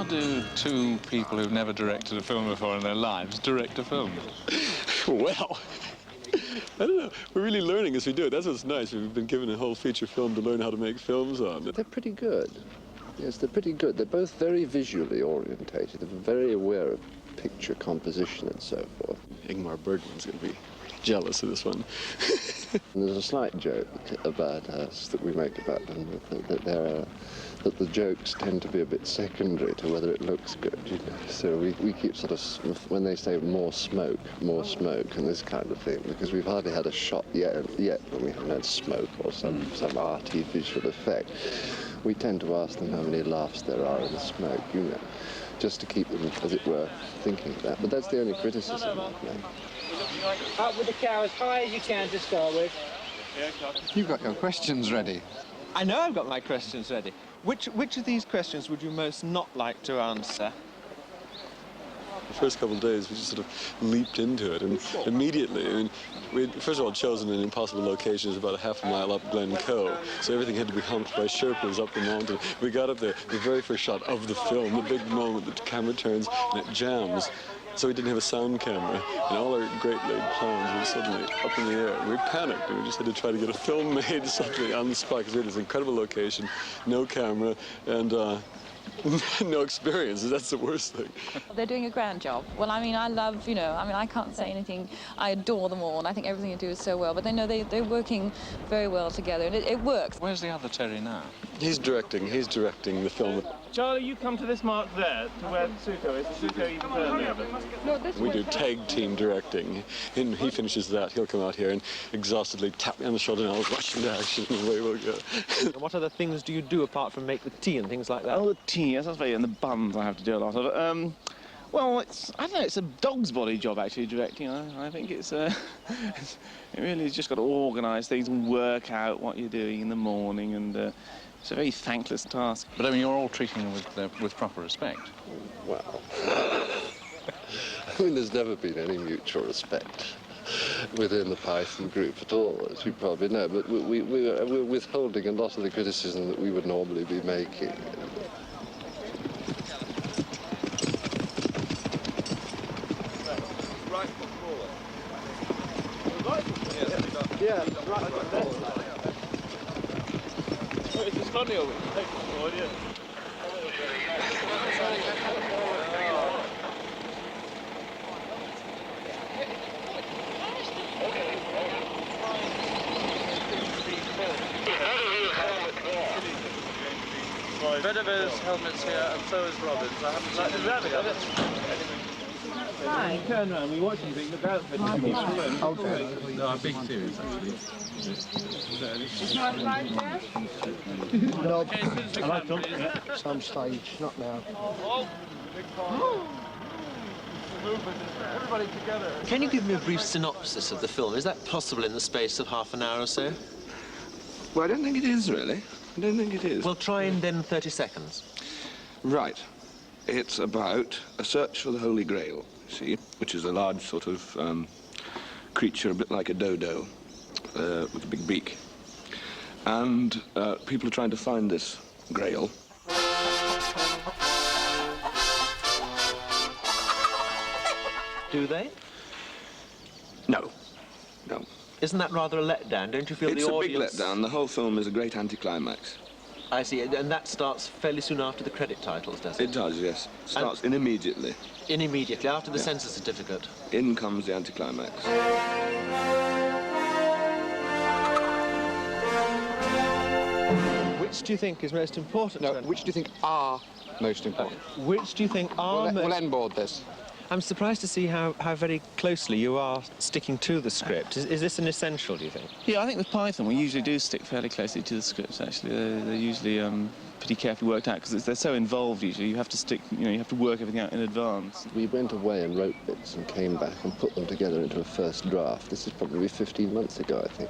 How do two people who've never directed a film before in their lives direct a film? Well, I don't know. We're really learning as we do it. That's what's nice. We've been given a whole feature film to learn how to make films on. They're pretty good. Yes, they're pretty good. They're both very visually orientated. They're very aware of picture composition and so forth. Ingmar Bergman's going to be jealous of this one. And there's a slight joke about us that we make about them, that the jokes tend to be a bit secondary to whether it looks good, you know. So we keep sort of, when they say more smoke, and this kind of thing, because we've hardly had a shot yet when we haven't had smoke or some arty visual effect, we tend to ask them how many laughs there are in the smoke, you know, just to keep them, as it were, thinking of that. But that's the only criticism I've made. Up with the cow as high as you can to start with. You've got your questions ready. I know I've got my questions ready. Which of these questions would you most not like to answer? The first couple of days, we just sort of leaped into it, and immediately, I mean, we'd first of all chosen an impossible location. It was about a half a mile up Glen Coe, so everything had to be humped by Sherpas up the mountain. We got up there, the very first shot of the film, the big moment that the camera turns and it jams. So we didn't have a sound camera, and all our great laid plans were suddenly up in the air. We panicked, and we just had to try to get a film made suddenly on the spot, because we had this incredible location, no camera, and no experience. That's the worst thing. They're doing a grand job. Well, I mean, I love, you know, I mean, I can't say anything. I adore them all, and I think everything they do is so well. But they know they're working very well together, and it works. Where's the other Terry now? He's directing the film. Charlie, you come to this mark there, to where Suko is. Suko even further over. No, this We do tag team directing, and he finishes that. He'll come out here and exhaustedly tap me on the shoulder, and I'll rush into action, and away we'll go. And what other things do you do apart from make the tea and things like that? Oh, the tea, yes, that's very, and the buns I have to do a lot of. Well, I don't know, it's a dog's body job, actually, directing. I think it really has just got to organise things and work out what you're doing in the morning, and it's a very thankless task. But I mean, you're all treating them with proper respect. Well, I mean, there's never been any mutual respect within the Python group at all, as you probably know, but we're withholding a lot of the criticism that we would normally be making. Yeah, right. It's just funny over here. Bedever's helmet's here, and so is Robin's. I haven't seen him the other. Hi. Turn around, we watch him being look out for him. Okay. No, I'm big serious, actually. Is my right there? No, I like to, some stage, not now. Everybody together. Can you give me a brief synopsis of the film? Is that possible in the space of half an hour or so? Well, I don't think it is, really. I don't think it is. Well, try in then 30 seconds. Right. It's about a search for the Holy Grail, you see, which is a large sort of creature, a bit like a dodo, with a big beak. And people are trying to find this Grail. Do they? No. No. Isn't that rather a letdown? Don't you feel It's the a big audience... letdown. The whole film is a great anticlimax. I see, and that starts fairly soon after the credit titles, does it? It does, yes. Starts in immediately. In immediately, after the census certificate. In comes the anticlimax. Which do you think is most important? No, which do you think are most important? Which do you think are most... We'll end board this. I'm surprised to see how very closely you are sticking to the script. Is this an essential, do you think? Yeah, I think with Python we usually do stick fairly closely to the scripts, actually. They're usually pretty carefully worked out, because they're so involved usually. You have to stick, you know, you have to work everything out in advance. We went away and wrote bits and came back and put them together into a first draft. This is probably 15 months ago, I think.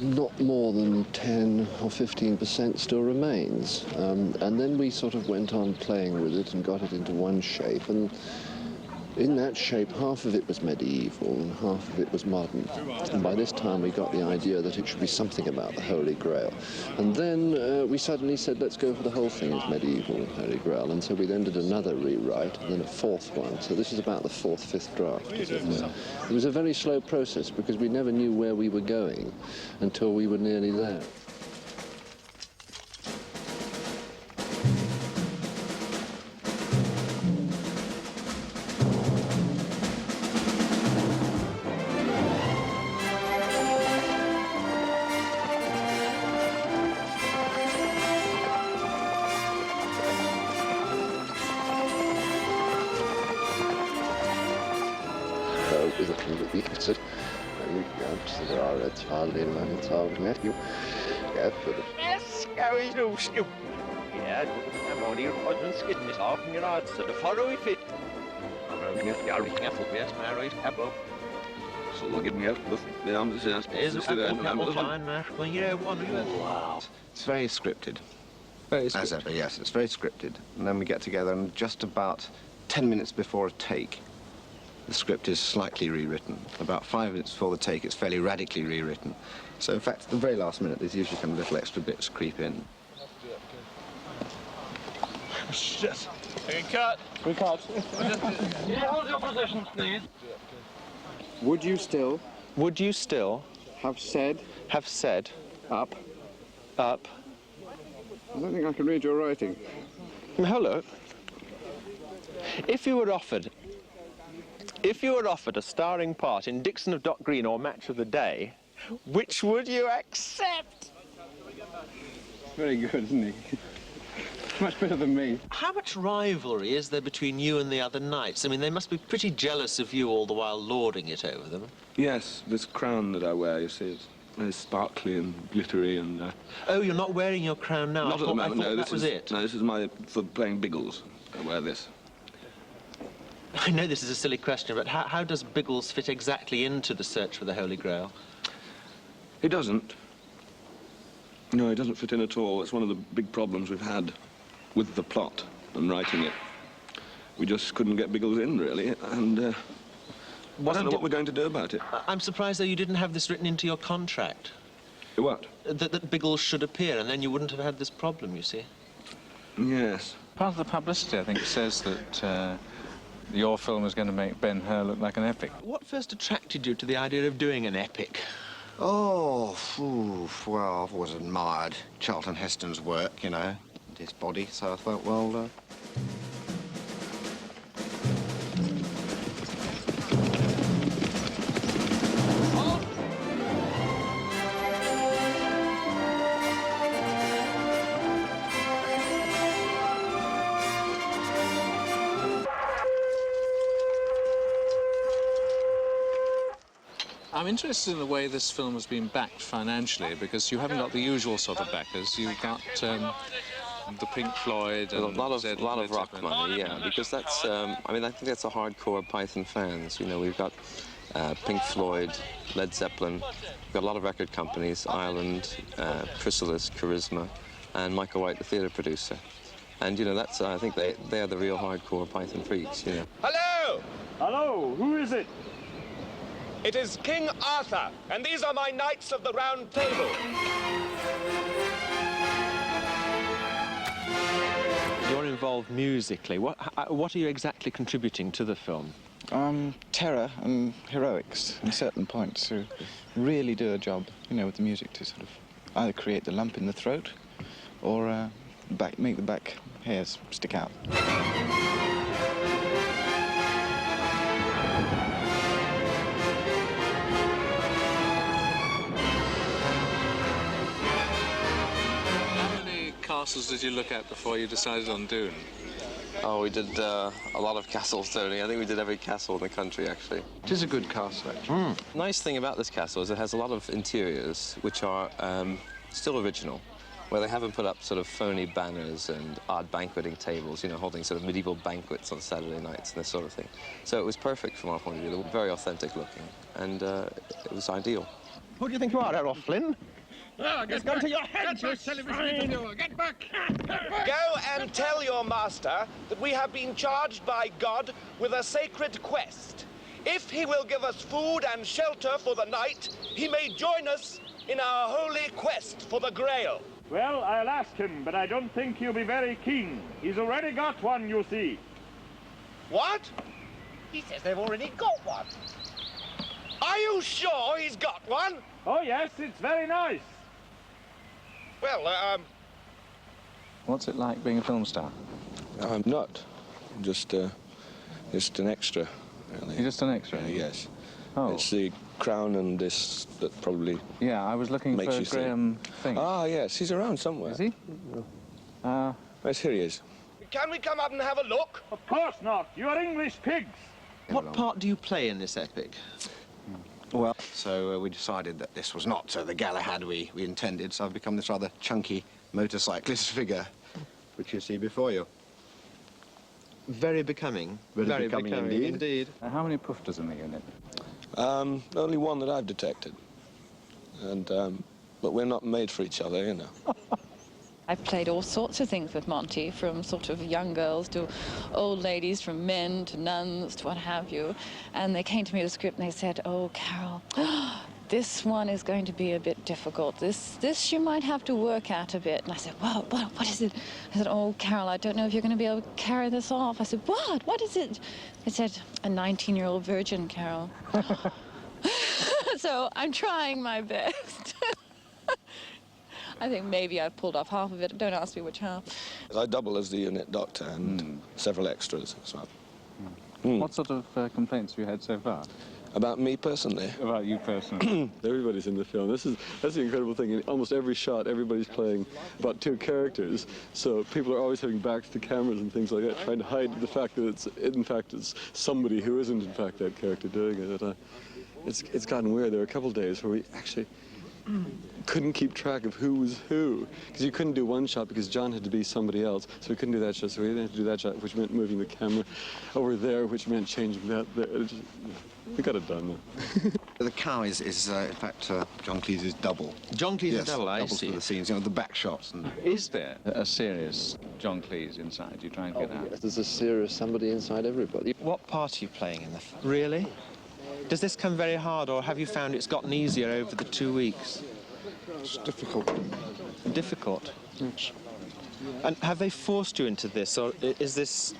Not more than 10 or 15% still remains. And then we sort of went on playing with it and got it into one shape. And In that shape, half of it was medieval and half of it was modern. And by this time we got the idea that it should be something about the Holy Grail. And then we suddenly said, let's go for the whole thing as medieval and Holy Grail. And so we then did another rewrite and then a fourth one. So this is about the fourth, fifth draft. It was a very slow process because we never knew where we were going until we were nearly there. It's very scripted. Very scripted. As ever, yes, it's very scripted. And then we get together and just about 10 minutes before a take, the script is slightly rewritten. About 5 minutes before the take, it's fairly radically rewritten. So, in fact, at the very last minute, there's usually some little extra bits creep in. Shit. Cut. We cut. Hold your position, please. Would you still Have said up? I don't think I can read your writing. Hello. If you were offered a starring part in Dixon of Dock Green or Match of the Day, which would you accept? Very good, isn't he? Much better than me. How much rivalry is there between you and the other knights? I mean, they must be pretty jealous of you all the while lording it over them. Yes, this crown that I wear, you see, it's very sparkly and glittery and... Oh, you're not wearing your crown now? Not at the moment, no. That was it. No, this is for playing Biggles. I wear this. I know this is a silly question, but how does Biggles fit exactly into the search for the Holy Grail? It doesn't. No, it doesn't fit in at all. It's one of the big problems we've had with the plot and writing it. We just couldn't get Biggles in, really, and I don't know what we're going to do about it. I'm surprised, though, you didn't have this written into your contract. What? That Biggles should appear, and then you wouldn't have had this problem, you see. Yes. Part of the publicity, I think, says that your film is going to make Ben-Hur look like an epic. What first attracted you to the idea of doing an epic? Oh, well, I've always admired Charlton Heston's work, you know, and his body, so I thought, well, I'm interested in the way this film has been backed financially, because you haven't got the usual sort of backers. You've got the Pink Floyd and a lot of rock money, yeah, because that's, I mean, I think that's a hardcore Python fans. You know, we've got Pink Floyd, Led Zeppelin, we've got a lot of record companies, Ireland, Chrysalis, Charisma, and Michael White, the theatre producer. And, you know, that's, I think they are the real hardcore Python freaks, you know. Hello! Hello, who is it? It is King Arthur, and these are my knights of the Round Table. You're involved musically. What are you exactly contributing to the film? Terror and heroics in certain points to really do a job, you know, with the music to sort of either create the lump in the throat or make the back hairs stick out. Castles did you look at before you decided on Dune? Oh, we did a lot of castles, Tony. I think we did every castle in the country, actually. it is a good castle, actually. Nice thing about this castle is it has a lot of interiors which are still original, where they haven't put up sort of phony banners and odd banqueting tables, you know, holding sort of medieval banquets on Saturday nights and this sort of thing. So it was perfect from our point of view. They were very authentic looking, and it was ideal. Who do you think you are, Errol Flynn? It's gone to your head, you swine! Get back! Go and tell your master that we have been charged by God with a sacred quest. If he will give us food and shelter for the night, he may join us in our holy quest for the Grail. Well, I'll ask him, but I don't think he'll be very keen. He's already got one, you see. What? He says they've already got one. Are you sure he's got one? Oh, yes, it's very nice. Well, What's it like being a film star? I'm not. Just an extra, really. You're just an extra? Yes. Oh. It's the crown and this that probably Yeah, I was looking makes for you Graham Thing. Ah, yes, he's around somewhere. Is he? Yes, here he is. can we come up and have a look? Of course not. You're English pigs. What part do you play in this epic? Well, so we decided that this was not the Galahad we intended, so I've become this rather chunky motorcyclist figure, which you see before you. Very becoming. Very becoming indeed. How many pufters in the unit? Only one that I've detected. And, but we're not made for each other, you know. I've played all sorts of things with Monty, from sort of young girls to old ladies, from men to nuns to what have you. And they came to me with a script and they said, "Oh, Carol, this one is going to be a bit difficult. This you might have to work at a bit." And I said, "Well, what is it?" I said, "Oh, Carol, I don't know if you're going to be able to carry this off." I said, "What? What is it?" They said, "A 19-year-old virgin, Carol." So I'm trying my best. I think maybe I've pulled off half of it. Don't ask me which half. I double as the unit doctor and several extras as well. What sort of complaints have you had so far? About me personally? About you personally. Everybody's in the film. That's the incredible thing. In almost every shot, everybody's playing about two characters. So people are always having backs to cameras and things like that, trying to hide the fact that it's somebody who isn't in fact that character doing it. It's gotten weird. There were a couple of days where we actually couldn't keep track of who was who, because you couldn't do one shot because John had to be somebody else, so we couldn't do that shot, so we had to do that shot, which meant moving the camera over there, which meant changing that there. We got it done, though. The cow is in fact, John Cleese's double. John Cleese's yes, double, I doubles see. for the scenes, you know, the back shots. And Is there a serious John Cleese inside? You try and get out? Yes, there's a serious somebody inside everybody. What part are you playing in the film? Really? Does this come very hard, or have you found it's gotten easier over the 2 weeks? It's difficult. Difficult? Yes. And have they forced you into this, or is this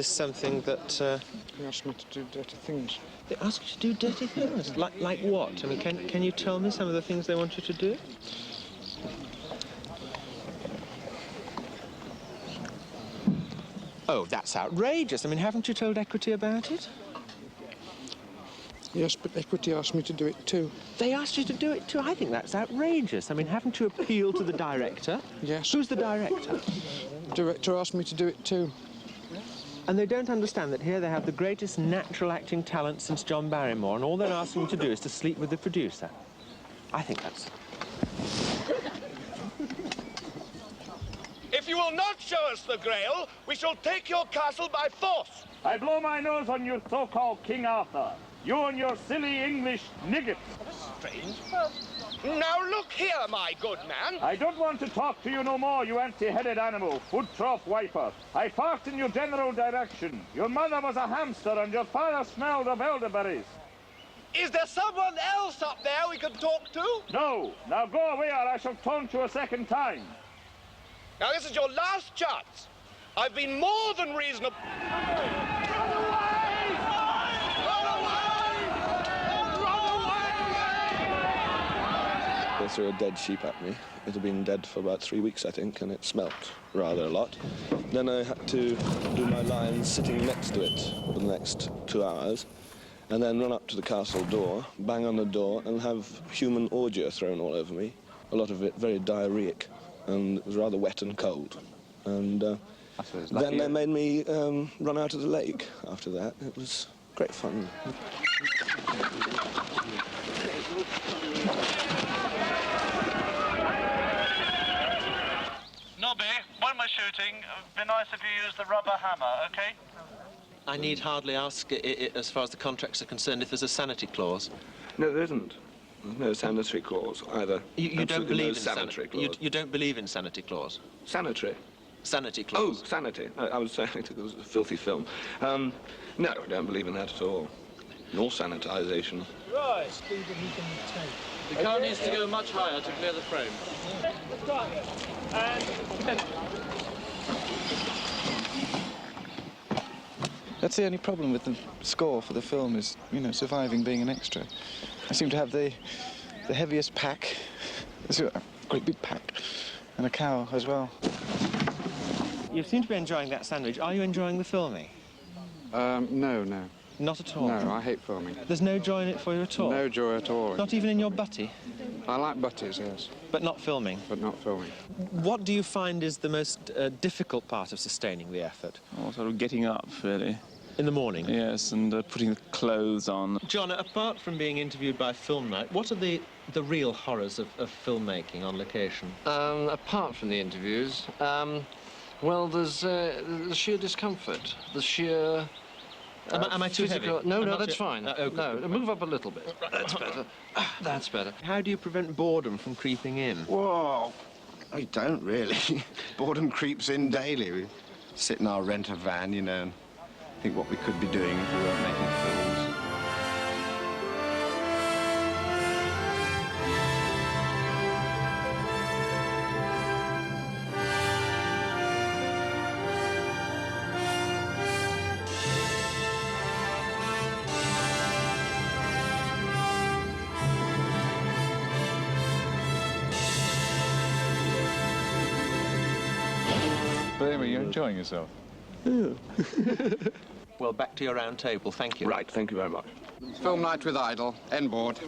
something that... They asked me to do dirty things. They ask you to do dirty things? Like what? I mean, can you tell me some of the things they want you to do? Oh, that's outrageous. I mean, haven't you told Equity about it? Yes, but Equity asked me to do it too. They asked you to do it too? I think that's outrageous. I mean, haven't you appealed to the director? Yes. Who's the director? The director asked me to do it too. And they don't understand that here they have the greatest natural acting talent since John Barrymore, and all they're asking you to do is to sleep with the producer. I think that's... If you will not show us the Grail, we shall take your castle by force. I blow my nose on you so-called King Arthur. You and your silly English nigget. Strange person. Now look here, my good man. I don't want to talk to you no more, you empty-headed animal, foot trough wiper. I fought in your general direction. Your mother was a hamster and your father smelled of elderberries. Is there someone else up there we can talk to? No. Now go away or I shall taunt you a second time. Now this is your last chance. I've been more than reasonable. They threw a dead sheep at me. It had been dead for about 3 weeks, I think, and it smelt rather a lot. Then I had to do my lines sitting next to it for the next 2 hours, and then run up to the castle door, bang on the door, and have human ordure thrown all over me. A lot of it very diarrheic, and it was rather wet and cold. And then they made me run out of the lake after that. It was great fun. Nobby, when we're shooting, it'd be nice if you used the rubber hammer, okay? I need hardly ask, as far as the contracts are concerned, if there's a sanity clause. No, there isn't. no sanitary clause either. You don't believe no in sanitary clause. You don't believe in sanity clause? Sanitary? Sanity clause. Oh, sanity. I was saying it was a filthy film. No, I don't believe in that at all. Nor sanitization. Right. Speed that he can take. The car needs to go much higher to clear the frame. That's the only problem with the score for the film is, you know, surviving being an extra. I seem to have the heaviest pack, a great big pack, and a cow as well. You seem to be enjoying that sandwich. Are you enjoying the filming? No. Not at all? No, I hate filming. There's no joy in it for you at all? No joy at all. Not even in your butty? I like butties, yes. But not filming? But not filming. What do you find is the most difficult part of sustaining the effort? Oh, sort of getting up, really. In the morning? Yes, and putting the clothes on. John, apart from being interviewed by Film Night, what are the real horrors of filmmaking on location? Apart from the interviews, well, there's the sheer discomfort, the sheer... Am I too physical... heavy? No, that's fine. Okay. No, move up a little bit. That's better. That's better. How do you prevent boredom from creeping in? Whoa, I don't really. Boredom creeps in daily. We sit in our renter van, you know, and think what we could be doing if we weren't making films. But anyway, you're enjoying yourself. Well, back to your round table. Thank you. Right, thank you very much. Film Night with Idol, end board.